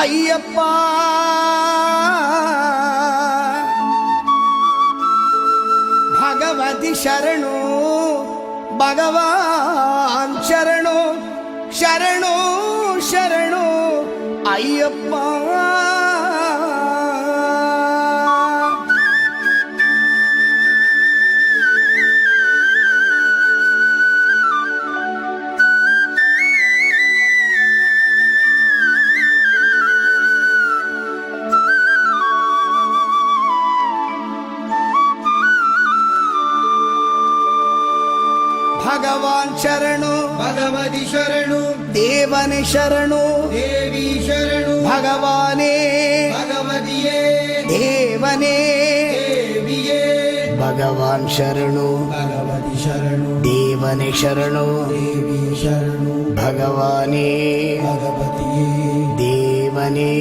ಅಯ್ಯಪ್ಪ ಭಗವತಿ ಶರಣು ಭಗವಾನ್ ಶರಣು ಶರಣು ಶರಣು ಅಯ್ಯಪ್ಪ ಭಗವಾನ್ ಶರಣು ಭಗವತಿ ಶರಣು ದೇವನೇ ಶರಣು ದೇವಿ ಶರಣು ಭಗವಾನೇ ಭಗವತಿಯೇ ದೇವನೇ ದೇವಿಯೇ ಭಗವಾನ್ ಶರಣು ಭಗವತಿ ಶರಣು ದೇವನೇ ಶರಣು ದೇವಿ ಶರಣು ಭಗವಾನೇ ಭಗವತಿಯೇ ದೇವನೇ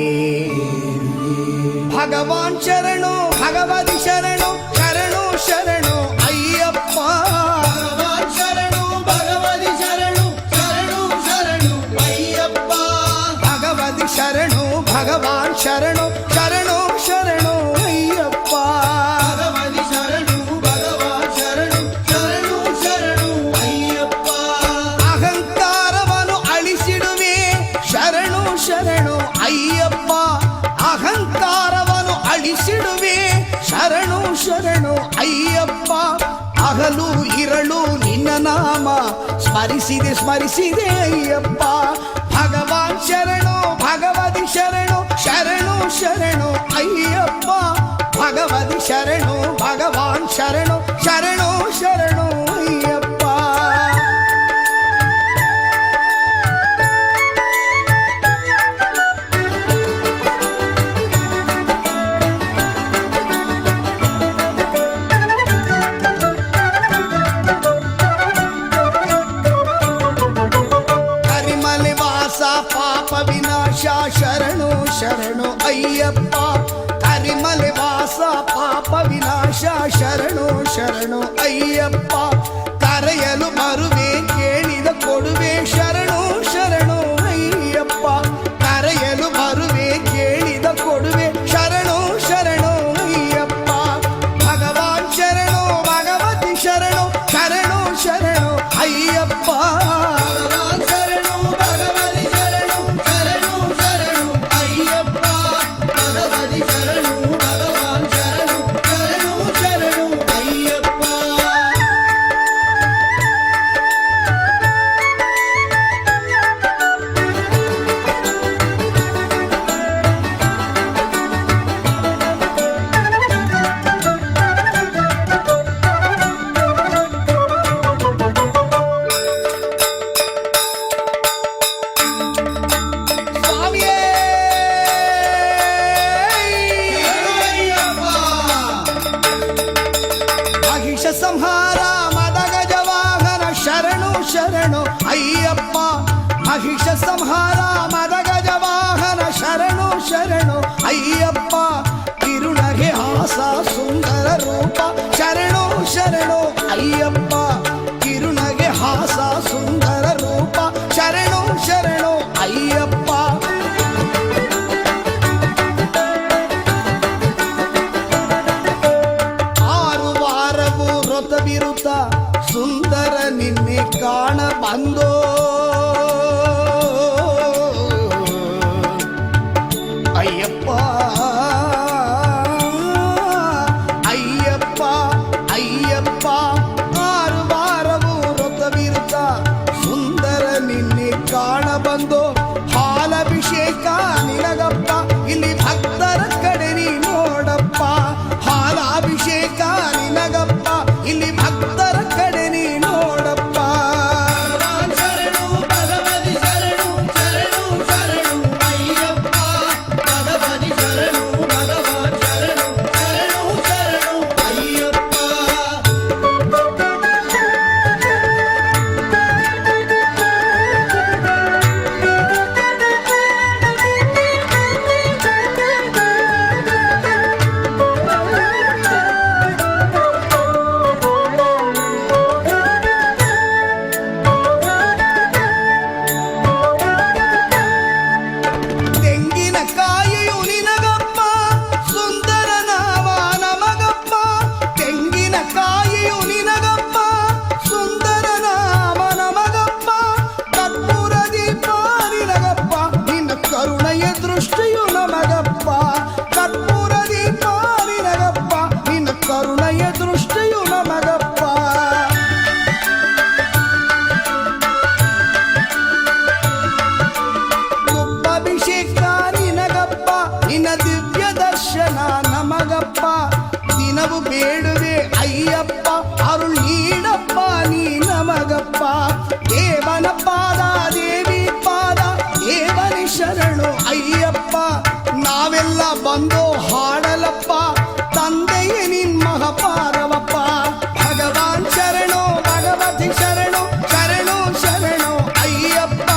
ಭಗವಾನ್ ಶರಣು ಭಗವತಿ ಶರಣು ಶರಣು ಶರಣು ಅಯ್ಯಪ್ಪ ಭಗವಾನ್ ಶರಣು ಭಗವತಿ ಶರಣು ಶರಣು ಶರಣು ಅಯ್ಯಪ್ಪ ಭಗವತಿ ಶರಣು ಭಗವಾನ್ ಶರಣು ಶರಣು ಶರಣು ಅಯ್ಯಪ್ಪ ಭಗವತಿ ಶರಣು ಭಗವಾನ್ ಶರಣು ಶರಣು ಶರಣು ಅಯ್ಯಪ್ಪ ಅಹಂಕಾರವನ್ನು ಅಳಿಸಿಡುವೆ ಶರಣು ಶರಣು ಅಯ್ಯಪ್ಪ ಅಹಂಕಾರವನ್ನು ಅಳಿಸಿಡುವೆ ಶರಣು ಶರಣು ಅಯ್ಯಪ್ಪ ಹಗಲು ಇರಳು ನಿನ್ನ ನಾಮ ಸ್ಮರಿಸಿದೆ ಸ್ಮರಿಸಿದೆ ಅಯ್ಯಪ್ಪ ಭಗವಾನ್ ಶರಣು ಭಗವತಿ ಶರಣು ಶರಣು ಶರಣು ಅಯ್ಯಪ್ಪ ಭಗವತಿ ಶರಣು ಭಗವಾನ್ ಶರಣು ಶರಣು ಶರಣು ಅಯ್ಯಪ್ಪ ಪಾಪ ವಿನಾಶ ಶರಣು ಶರಣು ಅಯ್ಯಪ್ಪ ಕರಿಮಲೆ ವಾಸ ಪಾಪ ವಿನಾಶ ಶರಣು ಶರಣು ಅಯ್ಯಪ್ಪ ಕರೆಯಲು ಬರುವೆ ಕೇಳಿದ ಕೊಡುವೆ ಶರಣು ಶರಣು ಅಯ್ಯಪ್ಪ ಕರೆಯಲು ಬರುವೆ ಕೇಳಿದ ಕೊಡುವೆ ಶರಣು ಶರಣು ಅಯ್ಯಪ್ಪ ಭಗವಾನ್ ಶರಣು ಭಗವತಿ ಶರಣು ಶರಣು ಶರಣು ಅಯ್ಯಪ್ಪ ಸಂಹಾರ ಮದಗಜ ವಾಹನ ಶರಣು ಶರಣು ಅಯ್ಯಪ್ಪ ಮಹಿಷ ಸಂಹಾರ ಮದಗಜ ವಾಹನ ಶರಣು ಶರಣು ಅಯ್ಯಪ್ಪ ಕಿರುನಗೆ ಹಾಸ ಸುಂದರ ರೂಪ ಶರಣು ಶರಣು ಅಯ್ಯಪ್ಪ ಕಿರುನಗೆ ಹಾಸ ಸುಂದರ ರೂಪ ಶರಣು ಶರಣು ಅಯ್ಯಪ್ಪ ವಿರುತ ಸುಂದರ ನಿನ್ನೆ ಕಾಣ ಬಂದೋ ಅಯ್ಯಪ್ಪ ಅಯ್ಯಪ್ಪ ಅಯ್ಯಪ್ಪ ಆರು ವಾರವು ವ್ರತ ವಿರುತ ಸುಂದರ ನಿನ್ನೆ ಕಾಣ ಬಂದೋ ಹಾಲಭಿಷೇಕ ನಿನಗಪ್ಪ ಇಲ್ಲಿ ಭಕ್ತರ ಕಡೆ ನೀ ನೋಡಪ್ಪ ಹಾಲಾಭಿಷೇಕ ನಿನಗಪ್ಪ ಇಲ್ಲಿ ಭಕ್ತರ ಕಡೆ ನೀ ನೋಡಪ್ಪ ಶರಣು ಭಗವತಿ ಶರಣು ಶರಣು ಶರಣು ಅಯ್ಯಪ್ಪ ಭಗವತಿ ಶರಣು ಬೇಡುವೆ ಅಯ್ಯಪ್ಪ ಅರುಳ್ ನೀಡಪ್ಪ ನೀ ನಮಗಪ್ಪ ದೇವನ ಪಾದ ದೇವಿ ಪಾದ ದೇವನಿ ಶರಣು ಅಯ್ಯಪ್ಪ ನಾವೆಲ್ಲ ಬಂದು ಹಾಡಲಪ್ಪ ತಂದೆಯೇ ನಿನ್ ಮಹಾಪಾರವಪ್ಪ ಭಗವಾನ್ ಶರಣು ಭಗವತಿ ಶರಣು ಶರಣು ಶರಣು ಅಯ್ಯಪ್ಪ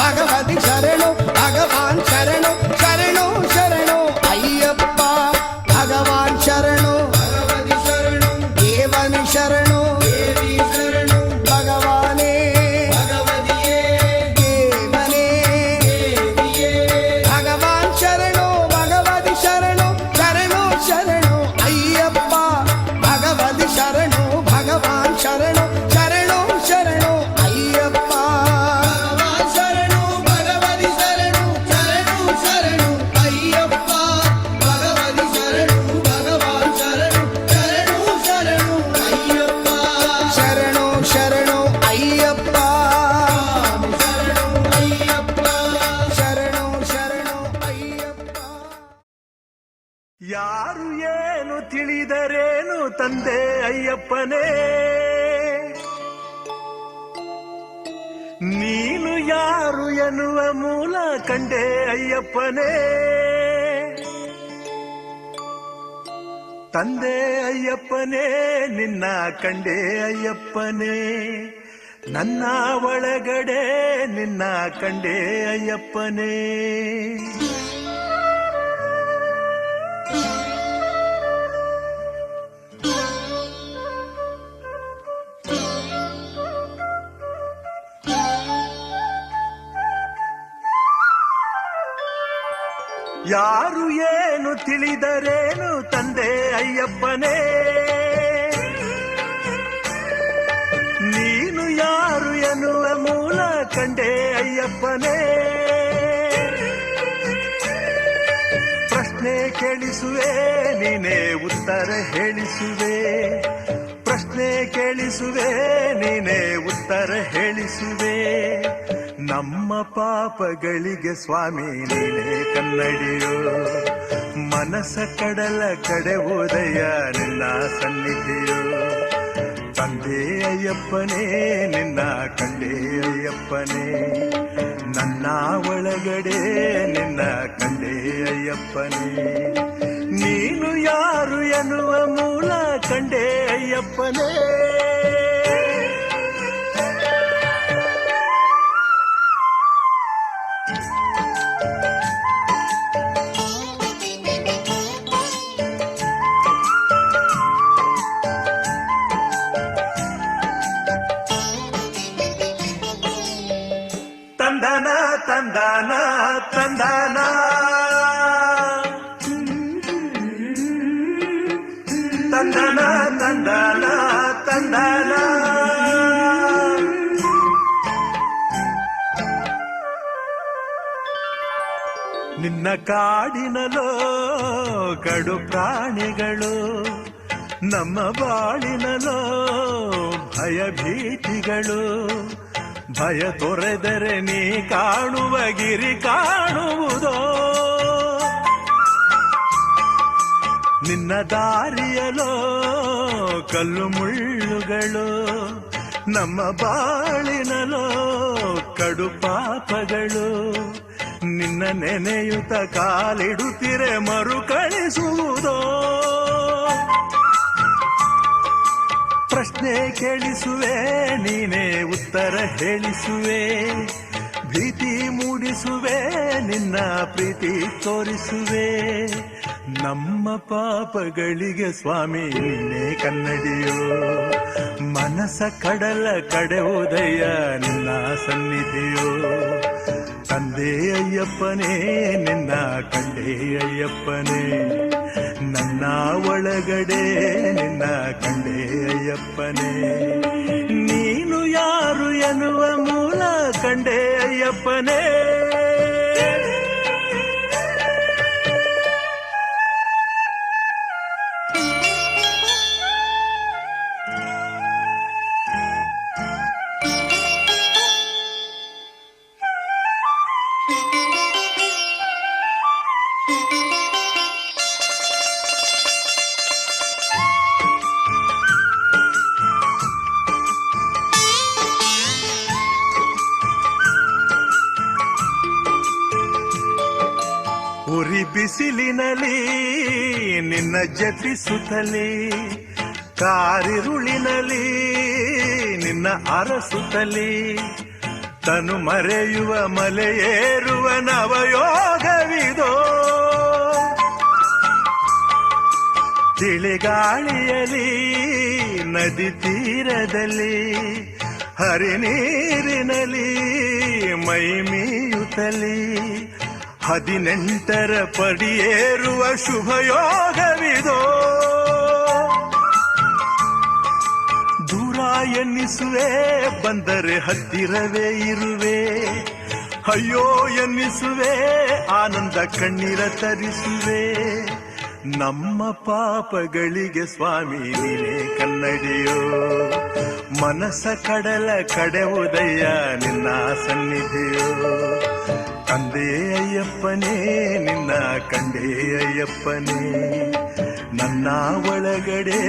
ಭಗವತಿ ಶರಣು ಭಗವಾನ್ ಶರಣು ಶರಣು ಶರಣು ಅಯ್ಯಪ್ಪ ಭಗವಾನ್ ಶರಣು ಭಗವತಿ ಶರಣು ದೇವನಿ ಶರಣು ದೇವಿ ಶರಣು ಭಗವಾನೇ ಭಗವತಿಯೇ ದೇವನೇ ದೇವಿಯೇ ಭಗವಾನ್ ಶರಣು ಭಗವತಿ ಶರಣು ಶರಣು ಶರಣು ಅಯ್ಯಪ್ಪ ಭಗವತಿ ಶರಣು ಭಗವಾನ್ ಶರಣು ಶರಣು ಶರಣು ಅಯ್ಯಪ್ಪ ಭಗವಾನ್ ಶರಣು ಭಗವತಿ ಶರಣು ಶರಣು ಶರಣು ಅಯ್ಯಪ್ಪ ಭಗವತಿ ಶರಣು ಭಗವಾನ್ ಶರಣು ಶರಣು ಶರಣು ಅಯ್ಯಪ್ಪ ಶರಣು ಶರಣು ಅಯ್ಯಪ್ಪ ಶರಣು ಅಯ್ಯಪ್ಪ ಶರಣು ಶರಣು ಅಯ್ಯಪ್ಪ ಯಾರು ಏನು ತಿಳಿದರೇನು ತಂದೆ ಅಯ್ಯಪ್ಪನೇ ನೀನು ಯಾರು ಎನ್ನುವ ಮೂಲ ಕಂಡೆ ಅಯ್ಯಪ್ಪನೇ ತಂದೆ ಅಯ್ಯಪ್ಪನೇ ನಿನ್ನ ಕಂಡೆ ಅಯ್ಯಪ್ಪನೇ ನನ್ನ ಒಳಗಡೆ ನಿನ್ನ ಕಂಡೆ ಅಯ್ಯಪ್ಪನೇ ಯಾರು ಏನು ತಿಳಿದರೇನು ತಂದೆ ಅಯ್ಯಪ್ಪನೇ ನೀನು ಯಾರು ಎನ್ನುವ ಮೂಲ ಕಂಡೆ ಅಯ್ಯಪ್ಪನೇ ಪ್ರಶ್ನೆ ಕೇಳಿಸುವೆ ನೀನೇ ಉತ್ತರ ಹೇಳಿಸುವೆ ಪ್ರಶ್ನೆ ಕೇಳಿಸುವೆ ನೀನೇ ಉತ್ತರ ಹೇಳಿಸುವೆ ನಮ್ಮ ಪಾಪಗಳಿಗೆ ಸ್ವಾಮಿ ನೀನೇ ಕನ್ನಡಿಯೋ ಮನಸ್ಸ ಕಡಲ ಕಡೆ ಉದಯ ನಿನ್ನ ಸನ್ನಿಧಿಯೋ ತಂದೆ ಅಯ್ಯಪ್ಪನೇ ನಿನ್ನ ಕಂಡೆ ಅಯ್ಯಪ್ಪನೇ ನನ್ನ ಒಳಗಡೆ ನಿನ್ನ ಕಂಡೆ ಅಯ್ಯಪ್ಪನೇ ನೀನು ಯಾರು ಎನ್ನುವ ಮೂಲ ಕಂಡೆ ಅಯ್ಯಪ್ಪನೇ ತಂದನ ತಂದನ ತಂದನ ತಂದನ ತಂದನ ತಂದನ ನಿನ್ನ ಕಾಡಿನಲೋ ಕಡು ಪ್ರಾಣಿಗಳು ನಮ್ಮ ಬಾಳಿನಲೋ ಭಯಭೀತಿಗಳು ಭಯ ತೊರೆದರೆ ನೀ ಕಾಣುವ ಗಿರಿ ಕಾಣುವುದೋ ನಿನ್ನ ದಾರಿಯಲೋ ಕಲ್ಲು ಮುಳ್ಳುಗಳು ನಮ್ಮ ಬಾಳಿನಲೋ ಕಡು ಪಾಪಗಳು ನಿನ್ನ ನೆನೆಯುತ್ತ ಕಾಲಿಡುತ್ತಿರೆ ಮರುಕಳಿಸುವುದೋ ಪ್ರಶ್ನೆ ಕೇಳಿಸುವೆ ನೀನೇ ಉತ್ತರ ಹೇಳಿಸುವೆ ಭೀತಿ ಮೂಡಿಸುವೆ ನಿನ್ನ ಪ್ರೀತಿ ತೋರಿಸುವೆ ನಮ್ಮ ಪಾಪಗಳಿಗೆ ಸ್ವಾಮಿ ನೀನೇ ಕನ್ನಡಿಯೋ ಮನಸ್ಸ ಕಡಲ ಕಡೆ ಉದಯ ನಿನ್ನ ಸನ್ನಿಧಿಯೋ ತಂದೆ ಅಯ್ಯಪ್ಪನೇ ನಿನ್ನ ಕಂಡೆ ಅಯ್ಯಪ್ಪನೇ ನನ್ನ ಒಳಗಡೆ ನಿನ್ನ ಕಂಡೆ ಅಯ್ಯಪ್ಪನೇ ನೀನು ಯಾರು ಎನ್ನುವ ಮೂಲ ಕಂಡೆ ಅಯ್ಯಪ್ಪನೇ ಬಿಸಿಲಿನಲಿ ನಿನ್ನ ಜಪಿಸುತ್ತಲೇ ಕಾರಿರುಳಿನಲಿ ನಿನ್ನ ಅರಸುತ್ತಲೇ ತನು ಮರೆಯುವ ಮಲೆಯೇರುವ ನವಯೋಗವಿದೋ ತಿಳಿಗಾಳಿಯಲಿ ನದಿ ತೀರದಲ್ಲಿ ಹರಿನೀರಿನಲ್ಲಿ ಮೈ ಮೀಯುತ್ತಲೇ 18ರ ಪಡಿಯೇರುವ ಶುಭಯೋಗವಿದೋ ದೂರ ಎನ್ನಿಸುವೆ ಬಂದರೆ ಹತ್ತಿರವೇ ಇರುವೆ ಅಯ್ಯೋ ಎನ್ನಿಸುವೆ ಆನಂದ ಕಣ್ಣೀರ ತರಿಸುವೆ ನಮ್ಮ ಪಾಪಗಳಿಗೆ ಸ್ವಾಮಿ ನೀನೇ ಕನ್ನಡಿಯೋ ಮನಸ್ಸ ಕಡಲ ಕಡೆವುದಯ್ಯ ನಿನ್ನ ಸನ್ನಿಧಿಯೋ ತಂದೆ ಅಯ್ಯಪ್ಪನೇ ನಿನ್ನ ಕಂಡೆ ಅಯ್ಯಪ್ಪನೇ ನನ್ನ ಒಳಗಡೆ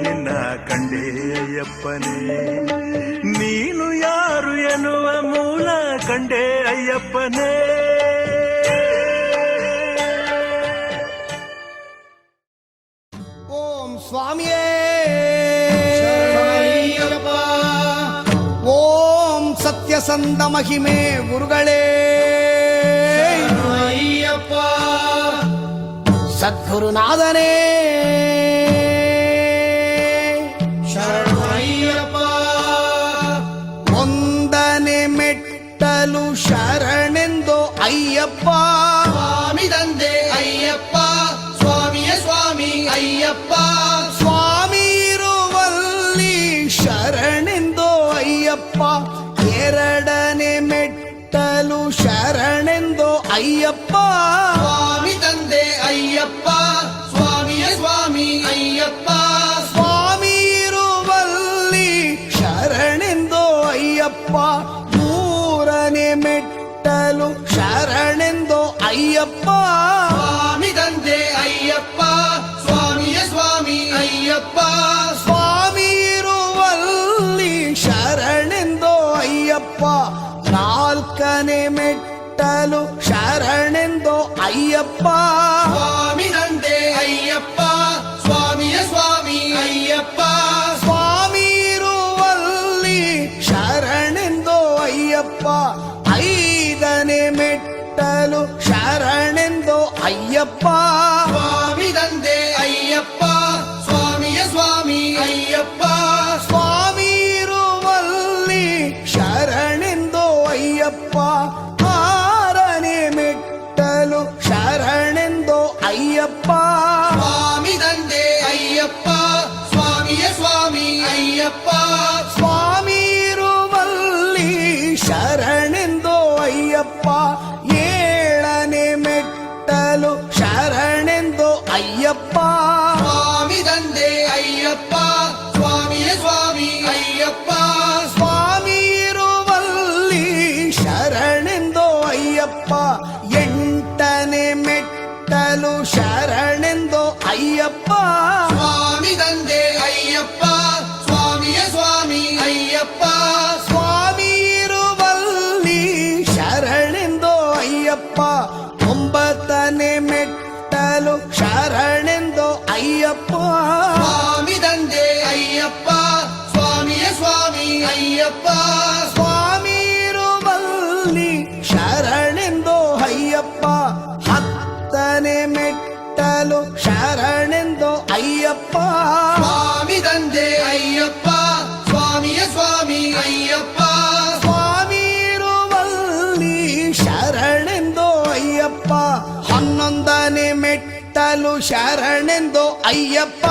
ನಿನ್ನ ಕಂಡೆ ಅಯ್ಯಪ್ಪನೇ ನೀನು ಯಾರು ಎನ್ನುವ ಮೂಲ ಕಂಡೆ ಅಯ್ಯಪ್ಪನೇ ಓಂ ಸ್ವಾಮಿಯೇ ಶರಣಯ್ಯಪ್ಪ ಓಂ ಸತ್ಯಸಂಧ ಮಹಿಮೆ ಗುರುಗಳೇ ಶರಣಯ್ಯಪ್ಪ ಸದ್ಗುರುನಾಥನೇ ಶರಣಯ್ಯಪ್ಪ ಒಂದನೆ ಮೆಟ್ಟಲು ಶರಣೆಂದು ಅಯ್ಯಪ್ಪ ಸ್ವಾಮಿ ತಂದೆ ಅಯ್ಯಪ್ಪ ಸ್ವಾಮಿಯ ಸ್ವಾಮಿ ಅಯ್ಯಪ್ಪ ಸ್ವಾಮಿ ಇರುವಲ್ಲಿ ಶರಣೆಂದು ಅಯ್ಯಪ್ಪ ಎರಡನೆ ಮೆಟ್ಟಲು ಶರಣೆಂದು ಅಯ್ಯಪ್ಪ ಸ್ವಾಮಿ ತಂದೆ ಅಯ್ಯಪ್ಪ ಸ್ವಾಮಿಯ ಸ್ವಾಮಿ ಅಯ್ಯಪ್ಪ ಸ್ವಾಮಿ ಇರುವಲ್ಲಿ ಶರಣೆಂದು ಅಯ್ಯಪ್ಪ ಮೂರನೆ ಮೆಟ್ಟಲು ಶರಣೆಂದು ಅಯ್ಯಪ್ಪ ಸ್ವಾಮಿ ತಂದೆ ಅಯ್ಯಪ್ಪ ಸ್ವಾಮಿಯ ಸ್ವಾಮಿ ಅಯ್ಯಪ್ಪ ಸ್ವಾಮಿ ಇರುವಲ್ಲಿ ಶರಣೆಂದು ಅಯ್ಯಪ್ಪ ನಾಲ್ಕನೆ ಮೆಟ್ಟಲು ಶರಣೆಂದು ಅಯ್ಯಪ್ಪ ಸ್ವಾಮಿ ತಂದೆ ಅಯ್ಯಪ್ಪ ಸ್ವಾಮಿಯ ಸ್ವಾಮಿ ಅಯ್ಯಪ್ಪ ಸ್ವಾಮಿ ಇರುವಲ್ಲಿ ಶರಣೆಂದು ಅಯ್ಯಪ್ಪ ಐದನೆ ಮೆಟ್ಟಲು ಶರಣೆಂದು ಅಯ್ಯಪ್ಪ ಸ್ವಾಮಿ ತಂದೆ ಅಯ್ಯಪ್ಪ ಸ್ವಾಮಿಯ ಸ್ವಾಮಿ ಅಯ್ಯಪ್ಪ ಸ್ವಾಮಿ ಇರುವಲ್ಲಿ ಶರಣೆಂದು ಅಯ್ಯಪ್ಪ ಆರನೆ ಮೆಟ್ಟಲು ಶರಣೆಂದು ಅಯ್ಯಪ್ಪ ಸ್ವಾಮಿ ತಂದೆ ಅಯ್ಯಪ್ಪ ಸ್ವಾಮಿಯ ಸ್ವಾಮಿ ಅಯ್ಯಪ್ಪ ಸ್ವಾಮಿ ಇರುವಲ್ಲಿ ಶರಣೆಂದು ಅಯ್ಯಪ್ಪ ಏಳನೆ ಮೆಟ್ಟಲು ಶರಣೆಂದು ಅಯ್ಯಪ್ಪ ಸ್ವಾಮಿ ತಂದೆ ಅಯ್ಯಪ್ಪ ಸ್ವಾಮಿಯ ಸ್ವಾಮಿ ಅಯ್ಯಪ್ಪ ಸ್ವಾಮಿ ಇರುವಲ್ಲಿ ಶರಣೆಂದು ಅಯ್ಯಪ್ಪ ಎಂಟನೆ ಮೆಟ್ಟಲು ಶರಣೆಂದು ಅಯ್ಯಪ್ಪ ಸ್ವಾಮಿ ತಂದೆ ಅಯ್ಯಪ್ಪ ಸ್ವಾಮಿಯ ಸ್ವಾಮಿ ಅಯ್ಯಪ್ಪ ಸ್ವಾಮಿ ಇರುವಲ್ಲಿ ಶರಣೆಂದು ಅಯ್ಯಪ್ಪ ಒಂಬತ್ತನೆ ಮೆಟ್ಟಲು ಶರಣೆಂದು ಅಯ್ಯಪ್ಪ ಸ್ವಾಮಿ ತಂದೆ ಅಯ್ಯಪ್ಪ ಸ್ವಾಮಿಯ ಸ್ವಾಮಿ ಅಯ್ಯಪ್ಪ ಸ್ವಾಮಿ ಇರುವಲ್ಲಿ ಶರಣೆಂದು ಅಯ್ಯಪ್ಪ ಹತ್ತನೆ ಮೆಟ್ಟಲು ಶರಣೆಂದು ಅಯ್ಯಪ್ಪ ಸ್ವಾಮಿ ತಂದೆ ಅಯ್ಯಪ್ಪ ಸ್ವಾಮಿಯ ಸ್ವಾಮಿ ಅಯ್ಯಪ್ಪ ಸ್ವಾಮಿ ಇರುವಲ್ಲಿ ಶರಣೆಂದು ಅಯ್ಯಪ್ಪ ಹನ್ನೊಂದನೆ ಮೆಟ್ಟಲು ಶರಣೆಂದು ಅಯ್ಯಪ್ಪ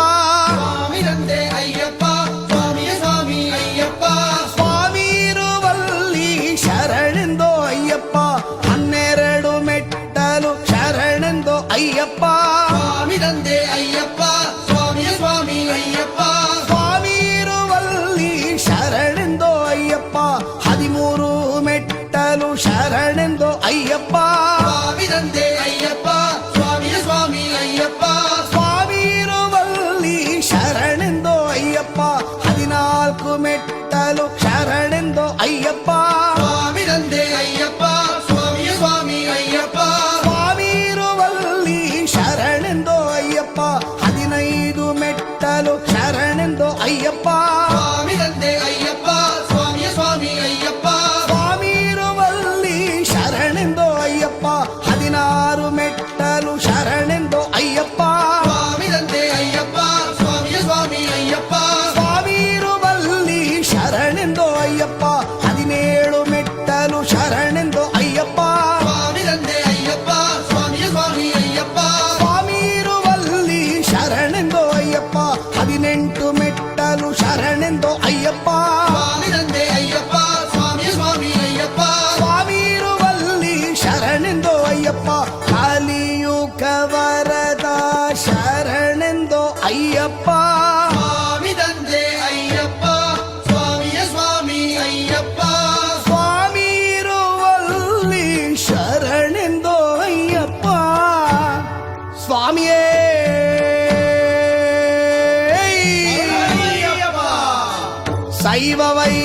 ಸ್ವಾಮಿ ತಂದೆ ಅಯ್ಯಪ್ಪ ಸ್ವಾಮಿಯ ಸ್ವಾಮಿ ಅಯ್ಯಪ್ಪ ಸ್ವಾಮಿ ಇರುವಲ್ಲಿ ಶರಣೆಂದು ಅಯ್ಯಪ್ಪ ಹನ್ನೆರಡು ಮೆಟ್ಟಲು ಶರಣೆಂದು ಅಯ್ಯಪ್ಪ ಸ್ವಾಮಿ ತಂದೆ ಅಯ್ಯಪ್ಪ ಸ್ವಾಮಿಯ ಸ್ವಾಮಿ ಅಯ್ಯಪ್ಪ ಸ್ವಾಮಿ ಇರುವಲ್ಲಿ ಶರಣೆಂದು ಅಯ್ಯಪ್ಪ 13 ಮೆಟ್ಟಲು ಶರಣೆಂದು ಅಯ್ಯಪ್ಪ ಸ್ವಾಮಿ ತಂದೆ ಅಯ್ಯಪ್ಪ ಸ್ವಾಮಿಯ ಸ್ವಾಮಿ ಅಯ್ಯಪ್ಪ ಸ್ವಾಮಿ ಇರುವಲ್ಲಿ ಶರಣೆಂದು ಅಯ್ಯಪ್ಪ 14 ಮೆಟ್ಟಲು ಶರಣೆಂದು ಅಯ್ಯಪ್ಪ ಸ್ವಾಮಿ ತಂದೆ ಅಯ್ಯಪ್ಪ ಸ್ವಾಮಿಯ ಸ್ವಾಮಿ ಅಯ್ಯಪ್ಪ ಸ್ವಾಮಿ ಇರುವಲ್ಲಿ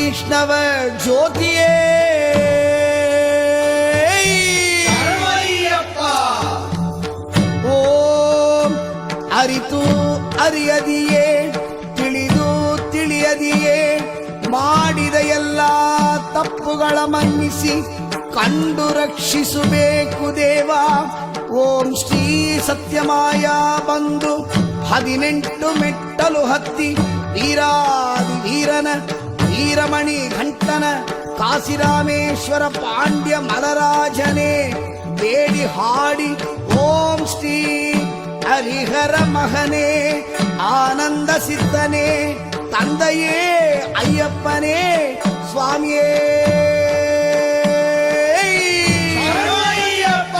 ವೈಷ್ಣವ ಜ್ಯೋತಿಯೇ ಶರಣಯ್ಯಪ್ಪ. ಓಂ ಅರಿತು ಅರಿಯದಿಯೇ ತಿಳಿದು ತಿಳಿಯದಿಯೇ ಮಾಡಿದ ಎಲ್ಲ ತಪ್ಪುಗಳ ಮನ್ನಿಸಿ ಕಂಡು ರಕ್ಷಿಸಬೇಕು ದೇವ. ಓಂ ಶ್ರೀ ಸತ್ಯಮಾಯ ಬಂದು 18 ಮೆಟ್ಟಲು ಹತ್ತಿ ವೀರಾದಿ ವೀರನ ವೀರಮಣಿ ಘಂಟನ ಕಾಶಿರಾಮೇಶ್ವರ ಪಾಂಡ್ಯ ಮಲರಾಜನೇ ಬೇಡಿ ಹಾಡಿ ಓಂ ಶ್ರೀ ಹರಿಹರ ಮಗನೇ ಆನಂದ ಸಿದ್ಧನೇ ತಂದೆಯೇ ಅಯ್ಯಪ್ಪನೇ ಸ್ವಾಮಿಯೇ ಶರಣಯ್ಯಪ್ಪ.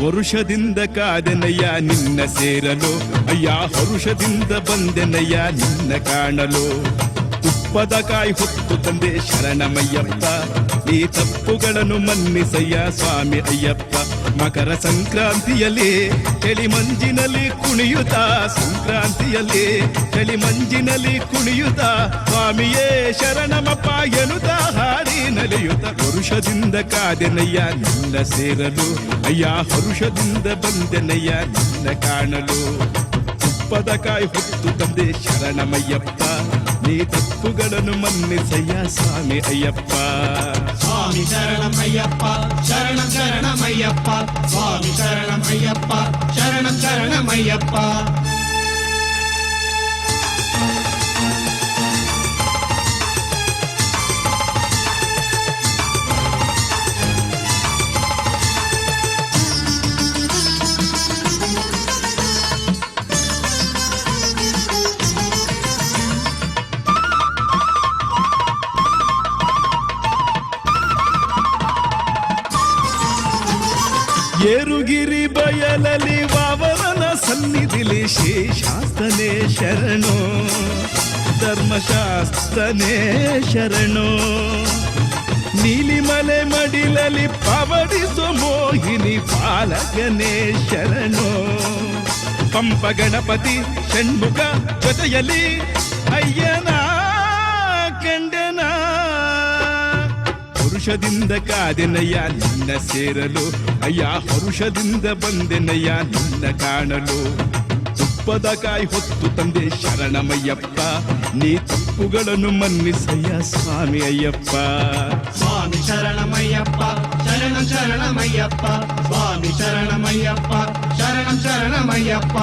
ವರುಷದಿಂದ ಕಾದೆನಯ್ಯ ನಿನ್ನ ಸೇರಲು ಅಯ್ಯ ಹರುಷದಿಂದ ಬಂದೆನಯ್ಯ ನಿನ್ನ ಕಾಣಲು ತುಪ್ಪದ ಕಾಯಿ ಹೊತ್ತು ತಂದೆ ಶರಣಮಯ್ಯಪ್ಪ ಈ ತಪ್ಪುಗಳನ್ನು ಮನ್ನಿಸಯ್ಯ ಸ್ವಾಮಿ ಅಯ್ಯಪ್ಪ ಮಕರ ಸಂಕ್ರಾಂತಿಯಲ್ಲಿ ಚಳಿ ಮಂಜಿನಲ್ಲಿ ಕುಣಿಯುತ್ತ ಸಂಕ್ರಾಂತಿಯಲ್ಲಿ ಚಳಿ ಮಂಜಿನಲ್ಲಿ ಕುಣಿಯುತ್ತ ಸ್ವಾಮಿಯೇ ಶರಣಮಪ್ಪ ಎನ್ನುತ್ತ ಹಾಡಿ ನಲಿಯುತ್ತ ಹರುಷದಿಂದ ಕಾದೆನಯ್ಯ ನಿನ್ನ ಸೇರಲು ಅಯ್ಯ ಹರುಷದಿಂದ ಬಂದೆನಯ್ಯ ನಿನ್ನ ಕಾಣಲು ತುಪ್ಪದ ಕಾಯಿ ಹೊತ್ತು ತಂದೆ ಶರಣಮಯ್ಯಪ್ಪ ನೀ ತಪ್ಪುಗಳನ್ನು ಮನ್ನಿಸಯ್ಯ ಸ್ವಾಮಿ ಅಯ್ಯಪ್ಪ ಸ್ವಾಮಿ ಶರಣಮಯ್ಯಪ್ಪ ಶರಣಂ ಶರಣಮಯ್ಯಪ್ಪ ಸ್ವಾಮಿ ಶರಣಮಯ್ಯಪ್ಪ ಶರಣಂ ಶರಣಮಯ್ಯಪ್ಪ ಏರುಗಿರಿ ಬಯಲಲ್ಲಿ ವಾವರನ ಸನ್ನಿಧಿಲಿ ಶೇಷಾಸ್ತನೇ ಶರಣು ಧರ್ಮಶಾಸ್ತ್ರನೇ ಶರಣು ನೀಲಿಮಲೆ ಮಡಿಲಲ್ಲಿ ಪವಡಿಸೋ ಮೋಹಿನಿ ಪಾಲಕನೇ ಶರಣು ಪಂಪ ಗಣಪತಿ ಷಣ್ಮುಖ ಜೊತೆಯಲ್ಲಿ ಅಯ್ಯನ ಕಂಡನ ಹರುಷದಿಂದ ಕಾದೆನಯ್ಯ ನಿನ್ನ ಸೇರಲು ಅಯ್ಯ ಹರುಷದಿಂದ ಬಂದೆನಯ್ಯ ನಿನ್ನ ಕಾಣಲು ತುಪ್ಪದ ಕಾಯಿ ಹೊತ್ತು ತಂದೆ ಶರಣಮಯ್ಯಪ್ಪ ನೀ ತಪ್ಪುಗಳನ್ನು ಮನ್ನಿಸಯ್ಯ ಸ್ವಾಮಿ ಅಯ್ಯಪ್ಪ ಸ್ವಾಮಿ ಶರಣಮಯ್ಯಪ್ಪ ಶರಣಂ ಶರಣಮಯ್ಯಪ್ಪ ಸ್ವಾಮಿ ಶರಣಮಯ್ಯಪ್ಪ ಶರಣಂ ಶರಣಮಯ್ಯಪ್ಪ